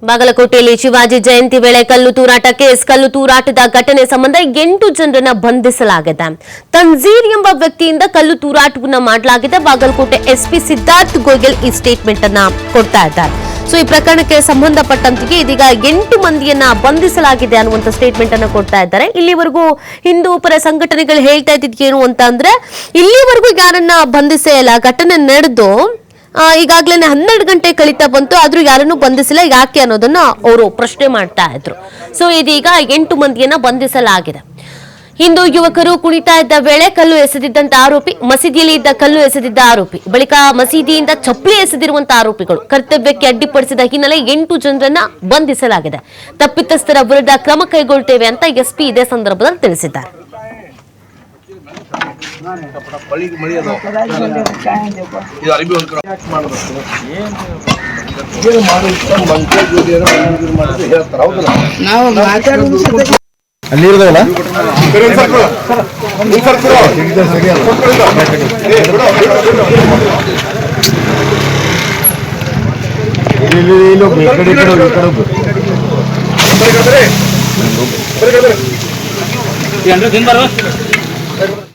ಬಾಗಲಕೋಟೆಯಲ್ಲಿ ಶಿವಾಜಿ ಜಯಂತಿ ವೇಳೆ ಕಲ್ಲು ತೂರಾಟ ಕೇಸ್. ಕಲ್ಲು ತೂರಾಟದ ಘಟನೆ ಸಂಬಂಧ 8 ಜನರನ್ನ ಬಂಧಿಸಲಾಗಿದೆ. ತನ್ಜೀರ್ ಎಂಬ ವ್ಯಕ್ತಿಯಿಂದ ಕಲ್ಲು ತೂರಾಟವನ್ನ ಮಾಡಲಾಗಿದೆ. ಬಾಗಲಕೋಟೆ ಎಸ್ಪಿ ಸಿದ್ಧಾರ್ಥ್ ಗೋಯಲ್ ಈ ಸ್ಟೇಟ್ಮೆಂಟ್ ಅನ್ನ ಕೊಡ್ತಾ ಇದ್ದಾರೆ. ಸೊ ಈ ಪ್ರಕರಣಕ್ಕೆ ಸಂಬಂಧಪಟ್ಟಂತೆ ಇದೀಗ 8 ಮಂದಿಯನ್ನ ಬಂಧಿಸಲಾಗಿದೆ ಅನ್ನುವಂತ ಸ್ಟೇಟ್ಮೆಂಟ್ ಅನ್ನ ಕೊಡ್ತಾ ಇದ್ದಾರೆ. ಇಲ್ಲಿವರೆಗೂ ಹಿಂದೂ ಪರ ಸಂಘಟನೆಗಳು ಹೇಳ್ತಾ ಇದ್ದಿದ್ದು ಏನು ಅಂತ ಅಂದ್ರೆ, ಇಲ್ಲಿವರೆಗೂ ಯಾರನ್ನ ಬಂಧಿಸೇ ಇಲ್ಲ. ಘಟನೆ ನಡೆದು ಈಗಾಗಲೇ 12 ಗಂಟೆ ಕಳೀತಾ ಬಂತು, ಆದ್ರೂ ಯಾರನ್ನೂ ಬಂಧಿಸಿಲ್ಲ. ಯಾಕೆ ಅನ್ನೋದನ್ನ ಅವರು ಪ್ರಶ್ನೆ ಮಾಡ್ತಾ ಇದ್ರು. ಸೊ ಇದೀಗ 8 ಮಂದಿಯನ್ನ ಬಂಧಿಸಲಾಗಿದೆ. ಹಿಂದೂ ಯುವಕರು ಕುಣಿತಾ ಇದ್ದ ವೇಳೆ ಕಲ್ಲು ಎಸೆದಿದ್ದಂತ ಆರೋಪಿ, ಮಸೀದಿಯಲ್ಲಿ ಇದ್ದ ಕಲ್ಲು ಎಸೆದಿದ್ದ ಆರೋಪಿ, ಬಳಿಕ ಮಸೀದಿಯಿಂದ ಚಪ್ಪಲಿ ಎಸೆದಿರುವಂತಹ ಆರೋಪಿಗಳು ಕರ್ತವ್ಯಕ್ಕೆ ಅಡ್ಡಿಪಡಿಸಿದ ಹಿನ್ನೆಲೆ 8 ಜನರನ್ನ ಬಂಧಿಸಲಾಗಿದೆ. ತಪ್ಪಿತಸ್ಥರ ವಿರುದ್ಧ ಕ್ರಮ ಕೈಗೊಳ್ಳುತ್ತೇವೆ ಅಂತ ಎಸ್ಪಿ ಇದೇ ಸಂದರ್ಭದಲ್ಲಿ ತಿಳಿಸಿದ್ದಾರೆ. दिन